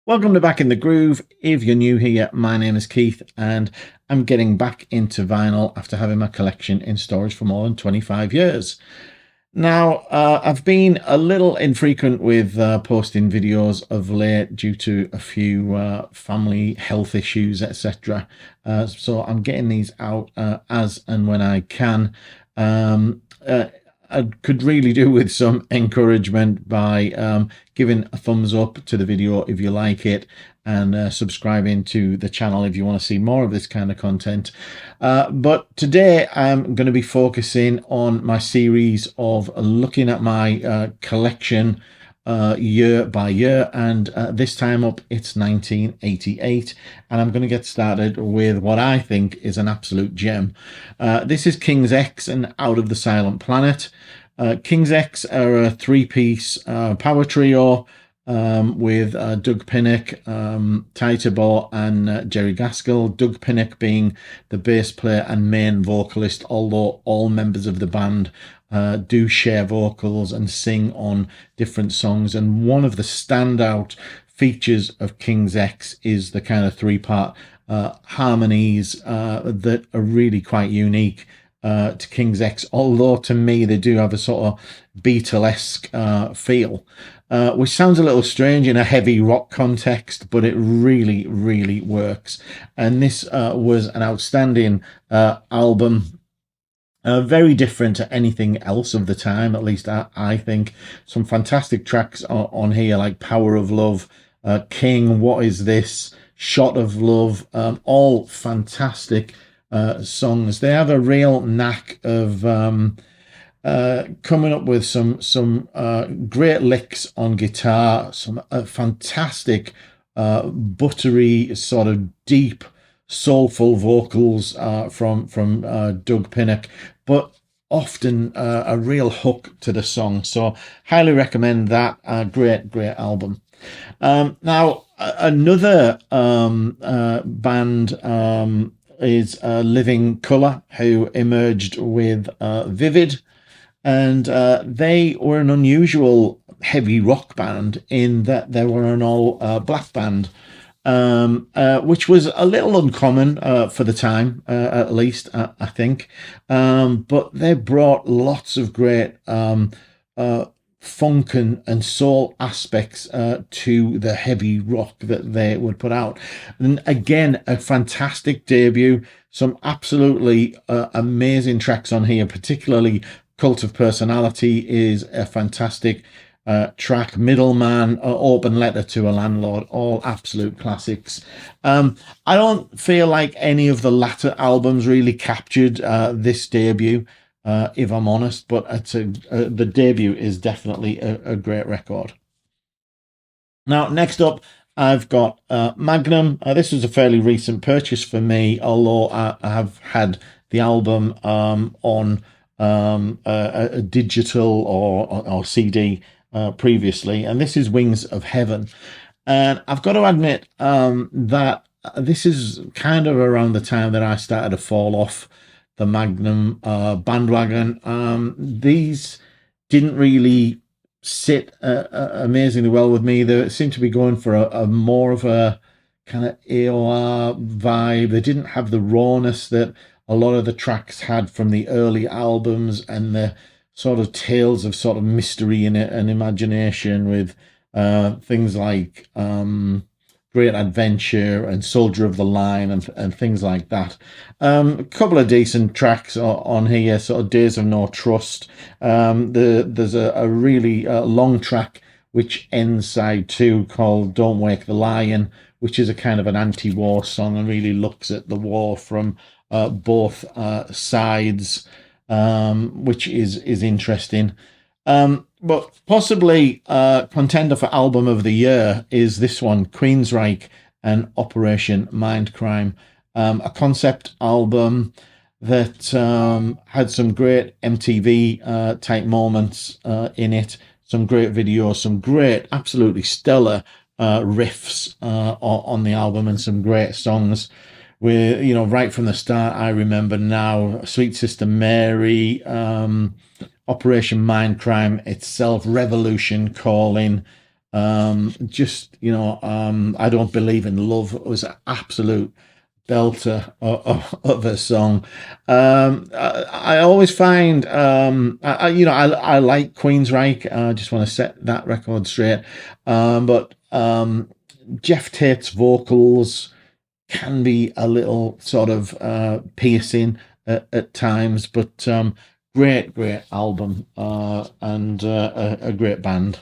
Welcome to Back in the Groove. If you're new here, my name is Keith and I'm getting back into vinyl after having my collection in storage for more than 25 years. Now, I've been a little infrequent with posting videos of late due to a few family health issues, etc. So I'm getting these out as and when I can. Um, uh, I could really do with some encouragement by giving a thumbs up to the video if you like it, and subscribing to the channel if you want to see more of this kind of content. But today I'm going to be focusing on my series of looking at my collection year by year, and this time up it's 1988, and I'm going to get started with what I think is an absolute gem. This is King's X and Out of the Silent Planet. King's X are a three-piece power trio with Doug Pinnick, Ty Tabor, and Jerry Gaskell. Doug Pinnick being the bass player and main vocalist, although all members of the band do share vocals and sing on different songs. And one of the standout features of King's X is the kind of three-part harmonies that are really quite unique to King's X, although to me they do have a sort of Beatlesque feel, which sounds a little strange in a heavy rock context, but it really, really works. And this was an outstanding album. Very different to anything else of the time, at least I think. Some fantastic tracks on here, like Power of Love, King, What Is This, Shot of Love, all fantastic songs. They have a real knack of coming up with some great licks on guitar, some fantastic buttery, sort of deep, soulful vocals from Doug Pinnick, but often a real hook to the song. So highly recommend that. Great album. Now another band is Living Colour, who emerged with Vivid, and they were an unusual heavy rock band in that they were an all black band, which was a little uncommon for the time, at least, I think. But they brought lots of great funk and soul aspects to the heavy rock that they would put out. And again, a fantastic debut. Some absolutely amazing tracks on here, particularly Cult of Personality is a fantastic track. Middleman, Open Letter to a Landlord, all absolute classics. I don't feel like any of the latter albums really captured this debut, if I'm honest, but the debut is definitely a great record. Now, next up, I've got Magnum. This was a fairly recent purchase for me, although I have had the album on a digital or CD previously, and this is Wings of Heaven. And I've got to admit that this is kind of around the time that I started to fall off the Magnum bandwagon. These didn't really sit amazingly well with me. They seemed to be going for a more of a kind of AOR vibe. They didn't have the rawness that a lot of the tracks had from the early albums, and the sort of tales of sort of mystery in it and imagination with things like Great Adventure and Soldier of the Line and things like that. A couple of decent tracks on here, sort of Days of No Trust. There's a really long track which ends side 2 called Don't Wake the Lion, which is a kind of an anti-war song and really looks at the war from both sides, which is interesting. But possibly contender for album of the year is this one, Queensryche and Operation Mindcrime, a concept album that had some great MTV type moments in it, some great videos, some great, absolutely stellar riffs on the album, and some great songs. With, you know, right from the start, I Remember Now, Sweet Sister Mary, Operation Mindcrime itself, Revolution Calling, Just, I Don't Believe in Love was an absolute belter of a song. I always find, I like Queensryche. I just want to set that record straight. But Jeff Tate's vocals can be a little sort of piercing at times, but great album, and a great band.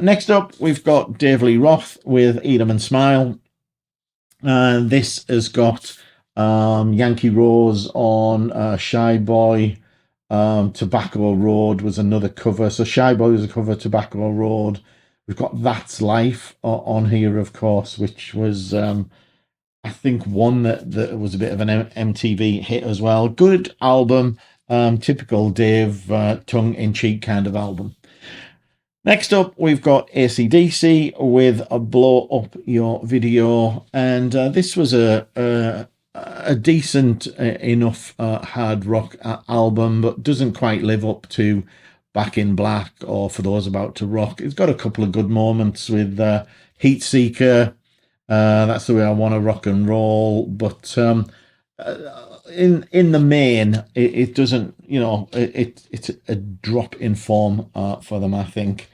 Next up, we've got Dave Lee Roth with Eat 'Em and Smile. This has got Yankee Rose on, Shy Boy. Tobacco Road was another cover. So Shy Boy was a cover, Tobacco Road. We've got That's Life on here, of course, which was, I think, one that was a bit of an MTV hit as well. Good album, typical Dave, tongue-in-cheek kind of album. Next up, we've got AC/DC with a Blow Up Your Video, and this was a decent enough hard rock album, but doesn't quite live up to Back in Black or For Those About to Rock. It's got a couple of good moments with Heat Seeker, That's the Way I Want to Rock and Roll, but in the main, it doesn't, it's a drop in form for them, I think.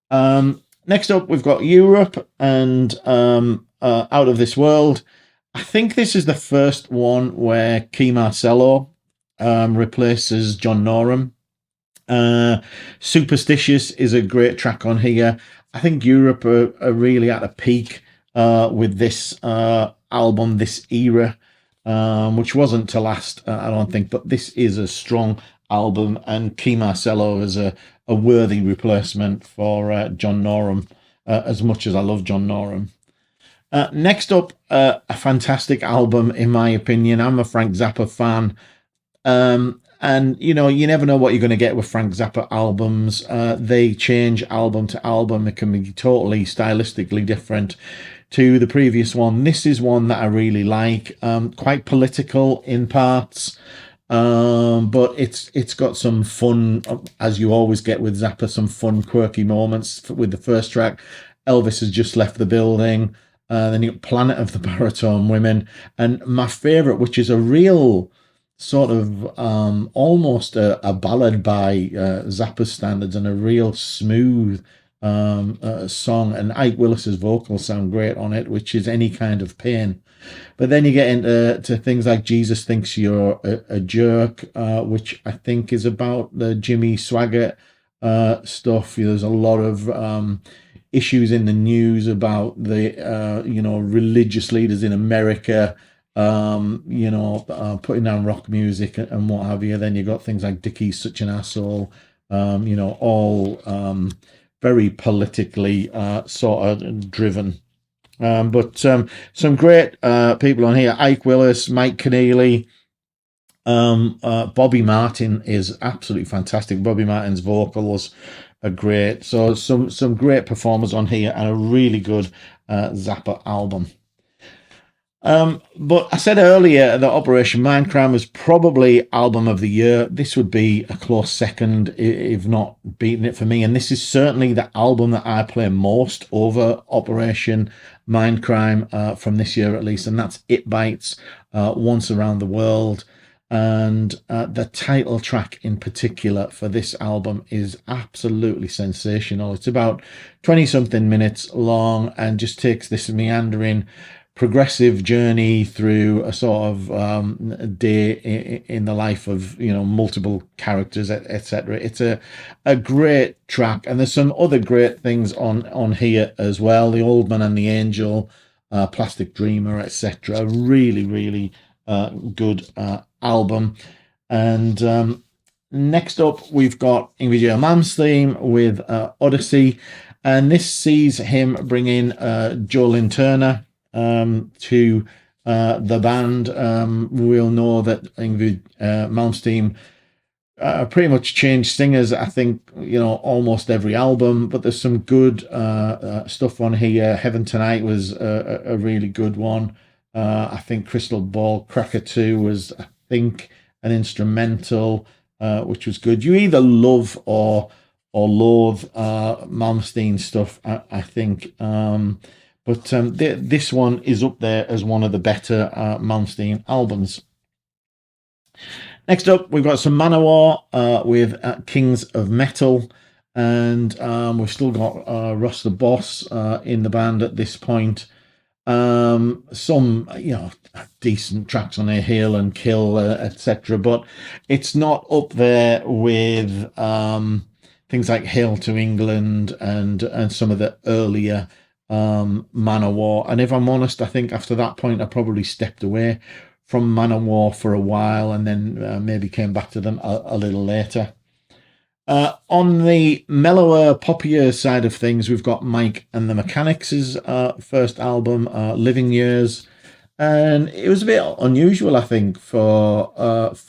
Next up, we've got Europe and Out of This World. I think this is the first one where Key Marcello replaces John Norum. Superstitious is a great track on here. I think Europe are really at a peak with this album, this era, which wasn't to last, I don't think, but this is a strong album, and Key Marcello is a worthy replacement for John Norum, as much as I love John Norum. Next up, a fantastic album, in my opinion. I'm a Frank Zappa fan. And, you never know what you're going to get with Frank Zappa albums. They change album to album. It can be totally stylistically different to the previous one. This is one that I really like. Quite political in parts. But it's got some fun, as you always get with Zappa, some fun, quirky moments. With the first track, Elvis has just left the building. Then you got Planet of the Baritone Women. And my favourite, which is a real sort of almost a ballad by Zappa standards, and a real smooth song. And Ike Willis's vocals sound great on it, which is Any Kind of Pain. But then you get into things like Jesus Thinks You're a Jerk, which I think is about the Jimmy Swaggart stuff. There's a lot of issues in the news about the, religious leaders in America, putting down rock music and what have you. Then you got things like Dickie's Such an Asshole, all very politically sort of driven. But some great people on here: Ike Willis, Mike Keneally, Bobby Martin is absolutely fantastic. Bobby Martin's vocals are great. So some great performers on here, and a really good Zappa album. But I said earlier that Operation Mindcrime was probably album of the year. This would be a close second, if not beating it for me. And this is certainly the album that I play most over Operation Mindcrime from this year at least. And that's It Bites, Once Around the World. And the title track in particular for this album is absolutely sensational. It's about 20-something minutes long and just takes this meandering progressive journey through a sort of day in the life of multiple characters, etc. It's a great track, and there's some other great things on here as well. The Old Man and the Angel, Plastic Dreamer, etc. Really good album. And next up, we've got Yngwie J. Malmsteen with Odyssey, and this sees him bring in Joe Lynn Turner to the band. We'll know that Yngwie Malmsteen pretty much changed singers, I think, almost every album, but there's some good stuff on here. Heaven Tonight was a really good one. I think Crystal Ball Cracker 2 was, I think, an instrumental, which was good. You either love or or loathe Malmsteen stuff, I think. But this one is up there as one of the better Malmsteen albums. Next up, we've got some Manowar with Kings of Metal, and we've still got Ross the Boss in the band at this point. Some, decent tracks on there, Hail and Kill, etc. But it's not up there with things like Hail to England and some of the earlier Manowar. And if I'm honest, I think after that point, I probably stepped away from Manowar for a while, and then maybe came back to them a little later. On the mellower, poppier side of things, we've got Mike and the Mechanics' first album, Living Years, and it was a bit unusual, I think, for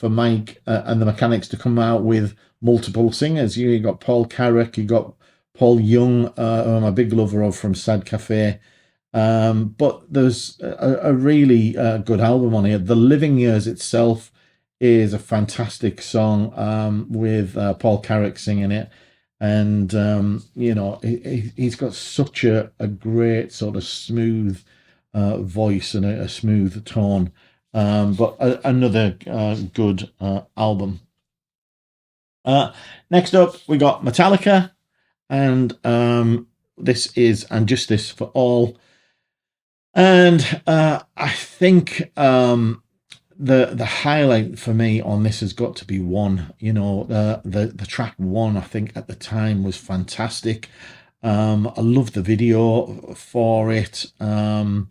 Mike and the Mechanics to come out with multiple singers. You got Paul Carrack, you got Paul Young, who I'm a big lover of from Sad Cafe. But there's a really good album on here. The Living Years itself is a fantastic song with Paul Carrack singing it. And, he's got such a great sort of smooth voice and a smooth tone. But another good album. Next up, we got Metallica. And this is And Justice for All. And I think the highlight for me on this has got to be One. The track One, I think at the time was fantastic. I love the video for it. That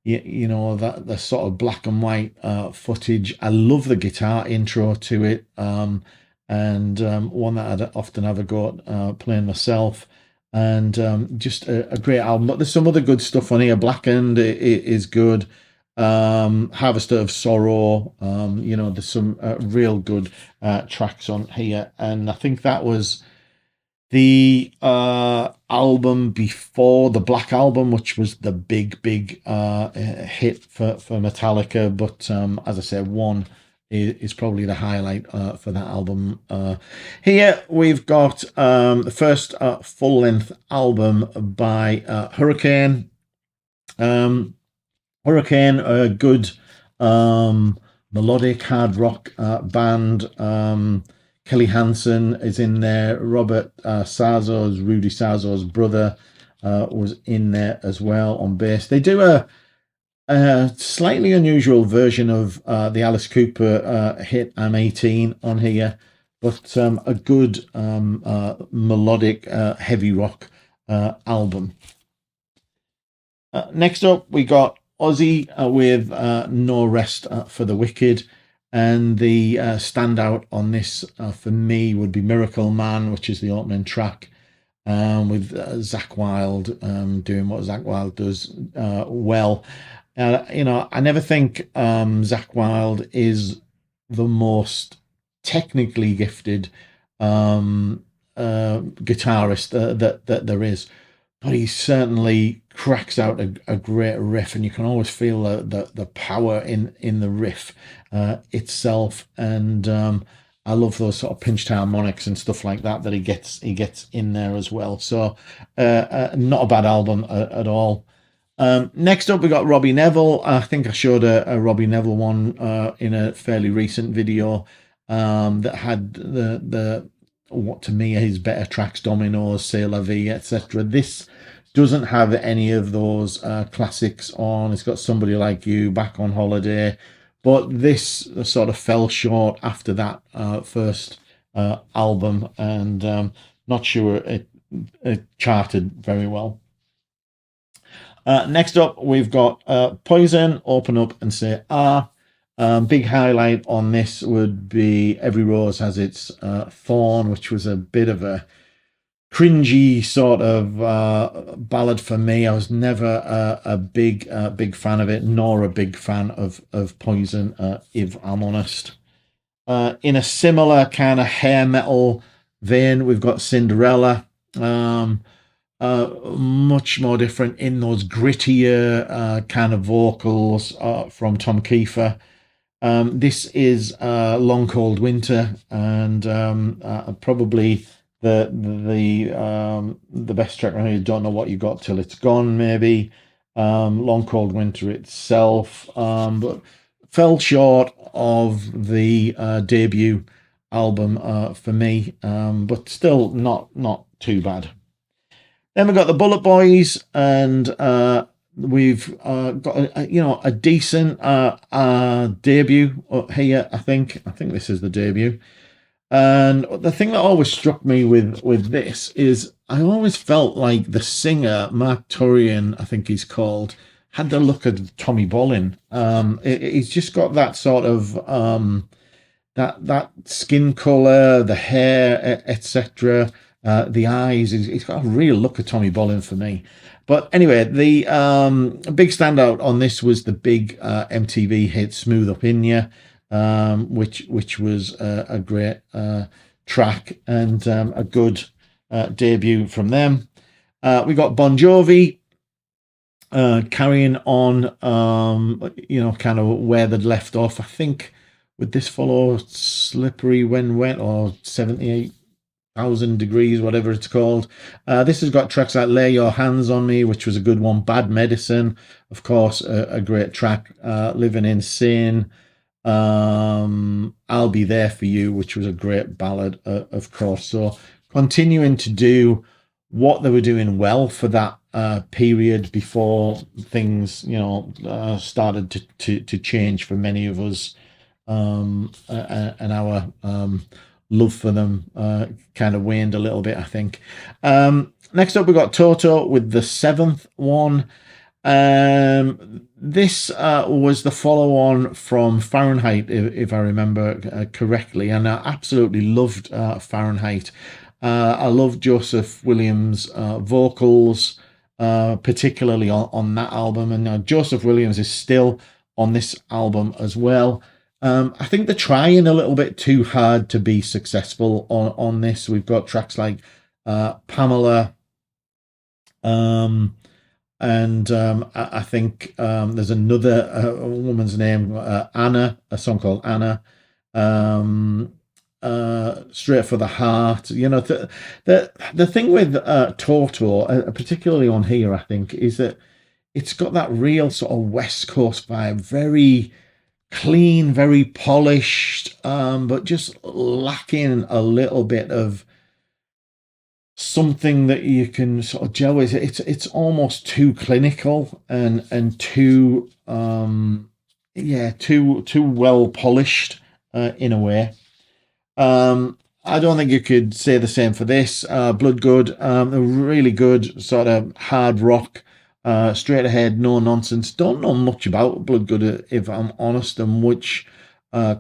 the sort of black and white footage. I love the guitar intro to it. And one that I'd often have a go at playing myself. And just a great album. But there's some other good stuff on here. Blackened is good. Harvester of Sorrow. There's some real good tracks on here. And I think that was the album before the Black Album, which was the big hit for Metallica. But as I said, One is probably the highlight for that album. Here we've got the first full-length album by Hurricane. Hurricane, a good melodic hard rock band. Kelly Hansen is in there. Robert Sarzo's, Rudy Sarzo's brother, was in there as well on bass. They do a slightly unusual version of the Alice Cooper hit I'm 18 on here, but a good melodic heavy rock album. Next up, we got Ozzy with No Rest for the Wicked, and the standout on this for me would be Miracle Man, which is the opening track, with Zakk Wylde doing what Zakk Wylde does well. I never think Zakk Wylde is the most technically gifted guitarist that there is, but he certainly cracks out a great riff, and you can always feel the power in the riff itself. And I love those sort of pinched harmonics and stuff like that he gets in there as well. So not a bad album at all. Next up, we got Robbie Nevil. I think I showed a Robbie Nevil one in a fairly recent video that had the what to me are his better tracks, Dominoes, C'est La Vie, etc. This doesn't have any of those classics on. It's got Somebody Like You, Back on Holiday, but this sort of fell short after that first album, and not sure it charted very well. Next up, we've got Poison, Open Up and Say Ah. Big highlight on this would be Every Rose Has Its Thorn, which was a bit of a cringy sort of ballad for me. I was never a big fan of it, nor a big fan of Poison, if I'm honest. In a similar kind of hair metal vein, we've got Cinderella. Much more different in those grittier kind of vocals from Tom Kiefer. This is Long Cold Winter, and probably the best track on here, Don't Know What You Got Till It's Gone, maybe. Long Cold Winter itself, but fell short of the debut album for me, but still not too bad. Then we got the Bullet Boys, and we've got a decent debut here. I think this is the debut. And the thing that always struck me with this is I always felt like the singer Mark Turian, I think he's called, had the look of Tommy Bolin. He's just got that sort of that skin color, the hair, etc. The eyes. He's got a real look of Tommy Bolin for me. But anyway, the big standout on this was the big MTV hit "Smooth Up In Ya," which was a great track and a good debut from them. We got Bon Jovi carrying on, kind of where they'd left off. I think would this follow "Slippery When Wet" or 78,000 Degrees, whatever it's called. This has got tracks like "Lay Your Hands on Me," which was a good one. "Bad Medicine," of course, a great track. "Living in Sin." "I'll Be There For You," which was a great ballad, of course. So continuing to do what they were doing well for that period before things, started to change for many of us, and our love for them kind of waned a little bit, I think. Next up, we got Toto with the seventh one. This was the follow-on from Fahrenheit, if I remember correctly, and I absolutely loved Fahrenheit. I love Joseph Williams' vocals, particularly on that album, and Joseph Williams is still on this album as well. I think they're trying a little bit too hard to be successful on this. We've got tracks like Pamela, and I think there's another woman's name, Anna, a song called Anna. Straight for the Heart. The thing with Toto, particularly on here, I think, is that it's got that real sort of West Coast vibe, very clean, very polished, but just lacking a little bit of something that you can sort of gel with. It's almost too clinical and too too well polished in a way. I don't think you could say the same for this. Bloodgood, a really good sort of hard rock, straight ahead, no nonsense. Don't know much about Bloodgood, if I'm honest, and which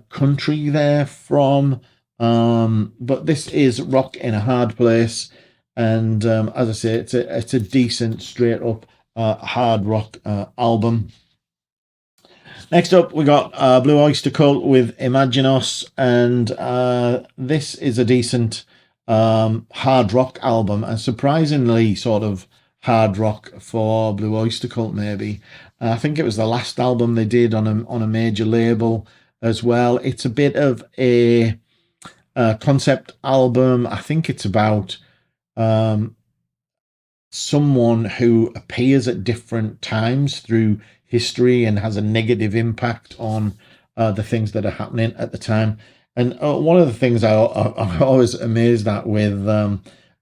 country they're from. But this is rock in a hard place, and as I say, it's a decent straight up hard rock album. Next up, we got Blue Oyster Cult with Imaginos, and this is a decent hard rock album, and surprisingly sort of hard rock for Blue Oyster Cult, maybe. I think it was the last album they did on a major label as well. It's a bit of a concept album. I think it's about someone who appears at different times through history and has a negative impact on the things that are happening at the time. And one of the things I'm always amazed at with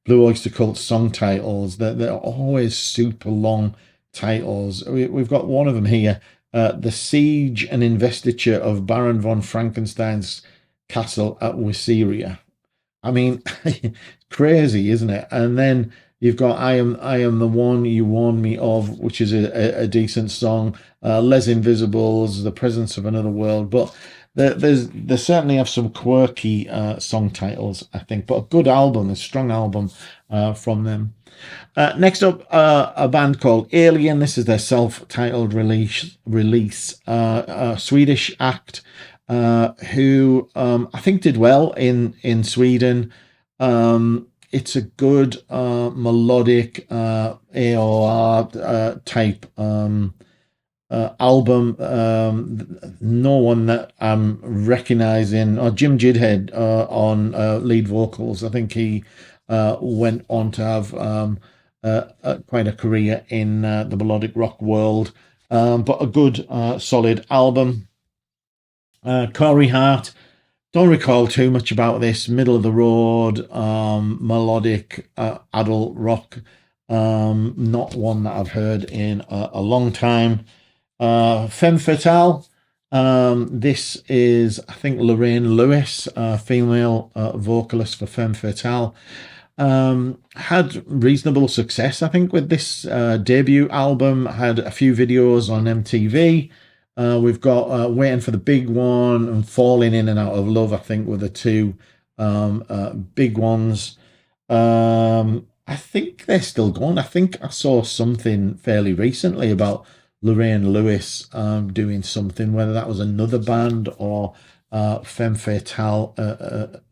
Blue Oyster Cult song titles, that they're always super long titles. We've got one of them here, "The Siege and Investiture of Baron von Frankenstein's Castle at Wyceria." I mean, crazy, isn't it? And then you've got I am the one you warned me of," which is a decent song. "Les Invisibles," "The Presence of Another World." But they certainly have some quirky song titles, I think. But a good album, a strong album from them. Next up, a band called Alien. This is their self-titled release. Swedish act who I think did well in Sweden. It's a good melodic AOR type album. No one that I'm recognizing, or Jim Jidhead on lead vocals. I think he went on to have quite a career in the melodic rock world. But a good, solid album. Corey Hart, don't recall too much about this. Middle of the road, melodic, adult rock. Not one that I've heard in a long time. Femme Fatale. This is, I think, Lorraine Lewis, female vocalist for Femme Fatale. Had reasonable success, I think, with this debut album. Had a few videos on MTV. We've got Waiting for the Big One and Falling In and Out of Love, I think, were the two big ones. I think they're still going. I think I saw something fairly recently about Lorraine Lewis doing something, whether that was another band or Femme Fatale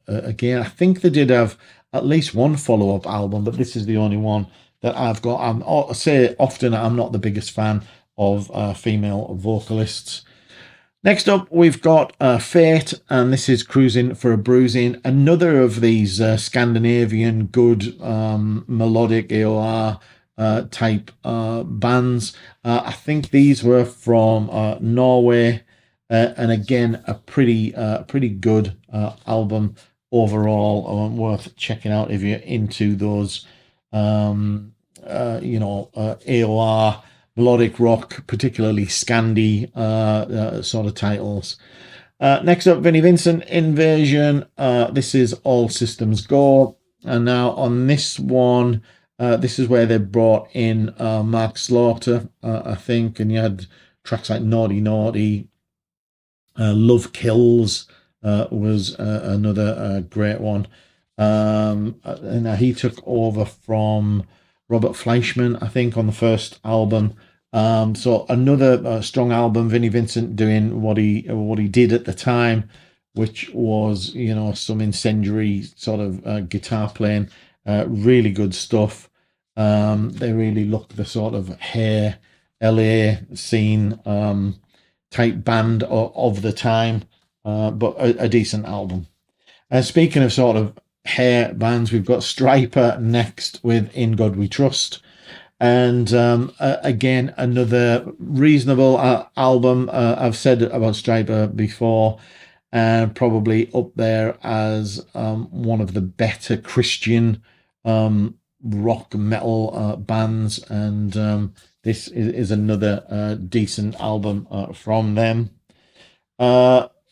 again. I think they did have at least one follow-up album, but this is the only one that I've got. I say often I'm not the biggest fan of female vocalists. Next up, we've got Fate, and this is Cruising for a Bruising. Another of these Scandinavian good melodic AOR type bands. I think these were from Norway, and again, a pretty good album overall, worth checking out if you're into those, AOR melodic rock, particularly Scandi sort of titles. Next up, Vinnie Vincent, Invasion. This is All Systems Go. And now on this one, this is where they brought in Mark Slaughter, I think, and you had tracks like Naughty Naughty, Love Kills was another great one. And he took over from Robert Fleischman, I think, on the first album. So another strong album. Vinnie Vincent doing what he did at the time, which was some incendiary sort of guitar playing. Really good stuff. They really look the sort of hair LA scene type band of the time, but a decent album. Speaking of sort of hair bands, we've got Striper next with In God We Trust. And again, another reasonable album. I've said about Striper before, and probably up there as one of the better Christian rock metal bands. And this is another decent album from them.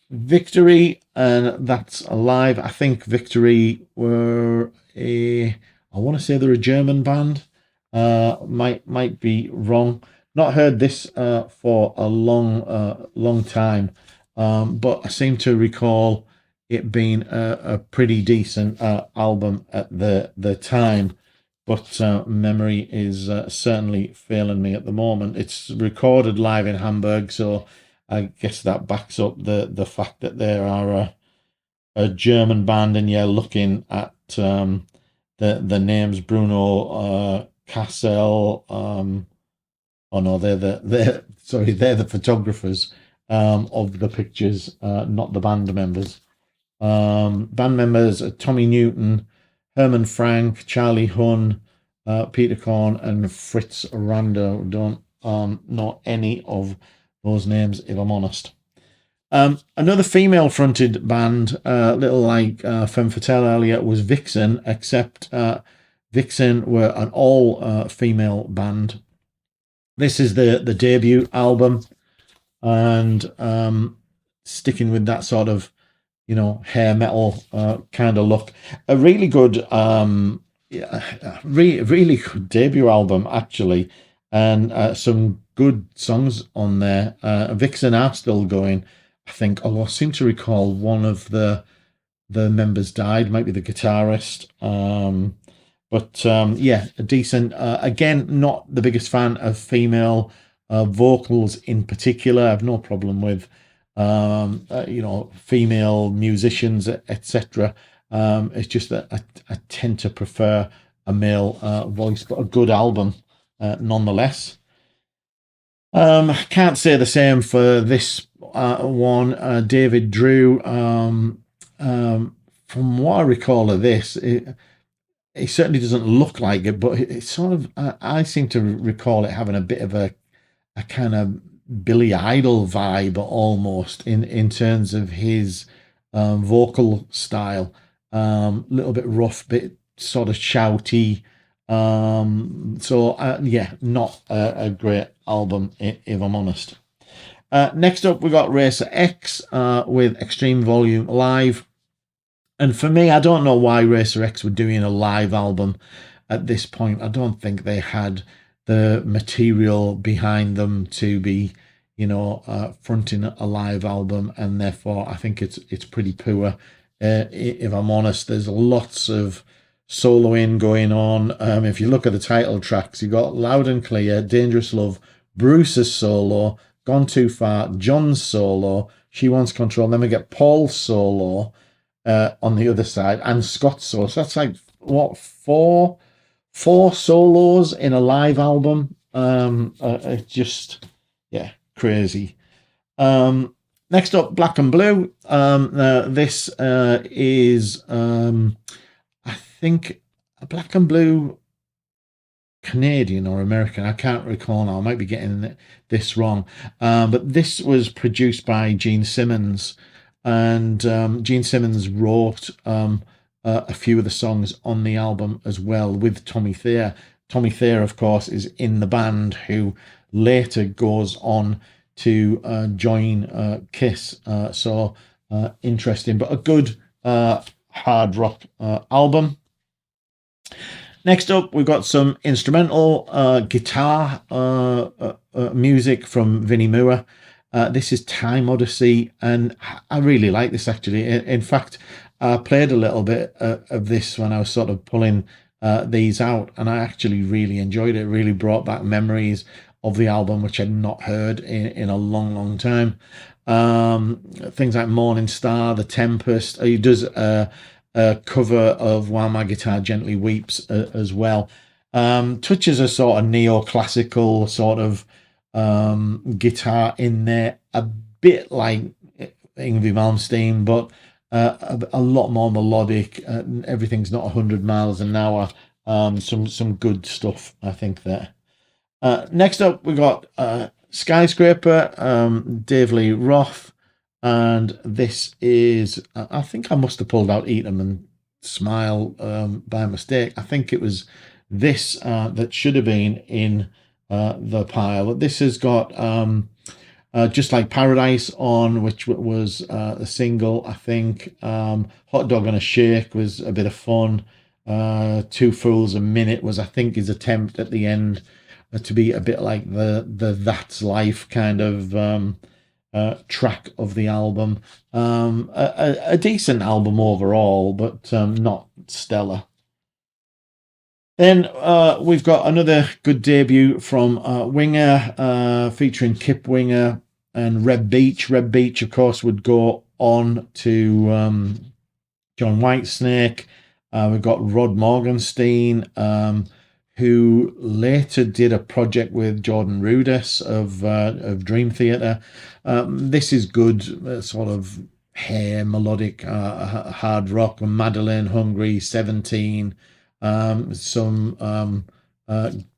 Victory, and that's Alive. I think Victory were I want to say they're a German band. Might be wrong. Not heard this for a long time, but I seem to recall it being a pretty decent album at the time. But memory is certainly failing me at the moment. It's recorded live in Hamburg, so I guess that backs up the fact that there are a German band, and you're looking at the names Bruno Cassel. Oh no, they're the photographers of the pictures, not the band members. Band members are Tommy Newton, Herman Frank, Charlie Hunn, Peter Korn, and Fritz Rando. Don't know any of those names, if I'm honest. Another female-fronted band, little like Femme Fatale earlier, was Vixen, except Vixen were an all-female band. This is the debut album, and sticking with that sort of, hair metal kind of look. A really good, really good debut album, actually, and some good songs on there. Vixen are still going, I think. I seem to recall one of the members died, might be the guitarist. But yeah, a decent. Again, not the biggest fan of female vocals in particular. I have no problem with female musicians, etc. It's just that I tend to prefer a male voice, but a good album nonetheless. Can't say the same for this one. David Drew. From what I recall of this, it certainly doesn't look like it, but it's sort of, I seem to recall it having a bit of a kind of Billy Idol vibe almost in terms of his vocal style. Little bit rough, bit sort of shouty. So yeah, not a great album if I'm honest. Next up, we got Racer X with Extreme Volume Live. And for me, I don't know why Racer X were doing a live album at this point. I don't think they had the material behind them to be, fronting a live album, and therefore I think it's pretty poor. If I'm honest, there's lots of soloing going on. If you look at the title tracks, you got Loud and Clear, Dangerous Love, Bruce's solo, Gone Too Far, John's solo, She Wants Control. Then we get Paul's solo on the other side, and Scott's solo. So that's like what, four solos in a live album. Just yeah, crazy. Next up, Black and Blue. This is I think Black and Blue Canadian or American. I can't recall now. I might be getting this wrong. But this was produced by Gene Simmons, and Gene Simmons wrote a few of the songs on the album as well with Tommy Thayer. Tommy Thayer, of course, is in the band, who later goes on to join Kiss. So interesting, but a good hard rock album. Next up, we've got some instrumental guitar music from Vinnie Moore. This is Time Odyssey, and I really like this actually. In fact, I played a little bit of this when I was sort of pulling these out, and I actually really enjoyed it. It really brought back memories of the album, which I'd not heard in a long, long time. Things like Morning Star, The Tempest. He does a cover of While My Guitar Gently Weeps as well. Touches a sort of neoclassical sort of guitar in there, a bit like Yngwie Malmsteen, but a lot more melodic. Everything's not 100 miles an hour. Some good stuff, I think, there. Next up, we got Skyscraper, Dave Lee Roth, and this is, I think I must have pulled out Eat 'Em and Smile by mistake. I think it was this that should have been in the pile. But this has got Just Like Paradise on, which was a single, I think. Hot Dog on a Shake was a bit of fun. Two Fools a Minute was, I think, his attempt at the end to be a bit like the That's Life kind of track of the album. A decent album overall, but not stellar. Then we've got another good debut from Winger, featuring Kip Winger and Reb Beach. Reb Beach, of course, would go on to John Whitesnake. We've got Rod Morgenstein, who later did a project with Jordan Rudess of Dream Theater. This is good, sort of hair melodic hard rock. Madeline, Hungry, 17. Some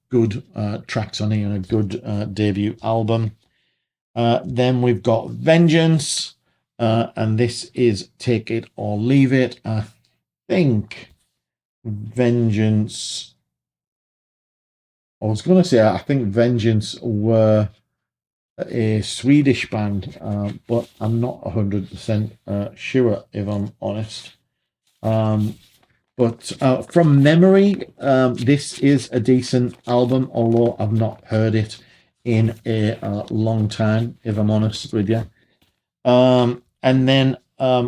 good tracks on here, and a good debut album. Then we've got Vengeance, and this is Take It or Leave It. I think Vengeance, I was going to say, I think Vengeance were a Swedish band, but I'm not 100% sure, if I'm honest. But from memory, this is a decent album, although I've not heard it in a long time, if I'm honest with you. And then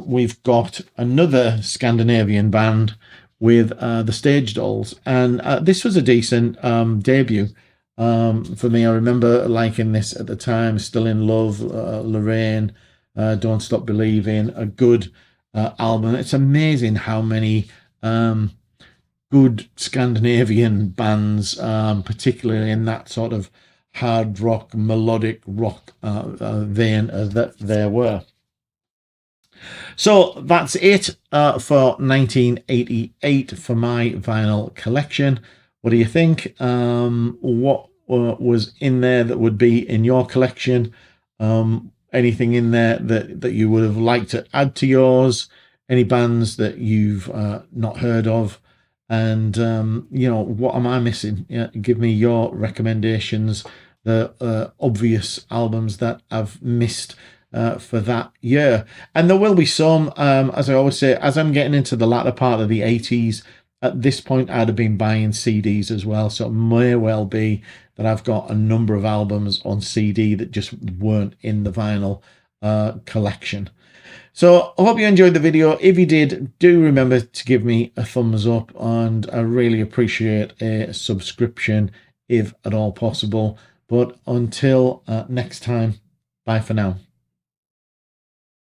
we've got another Scandinavian band with the Stage Dolls, and this was a decent debut for me. I remember liking this at the time. Still in Love, Lorraine, Don't Stop Believing, a good album. It's amazing how many good Scandinavian bands, particularly in that sort of hard rock, melodic rock vein, that there were. So that's it for 1988 for my vinyl collection. What do you think? What was in there that would be in your collection? Anything in there that you would have liked to add to yours? Any bands that you've not heard of? And what am I missing? Give me your recommendations, the obvious albums that I've missed for that year. And there will be some, as I always say, as I'm getting into the latter part of the 80s, at this point I'd have been buying CDs as well, so it may well be that I've got a number of albums on CD that just weren't in the vinyl collection. So I hope you enjoyed the video. If you did, do remember to give me a thumbs up, and I really appreciate a subscription if at all possible. But until next time, bye for now.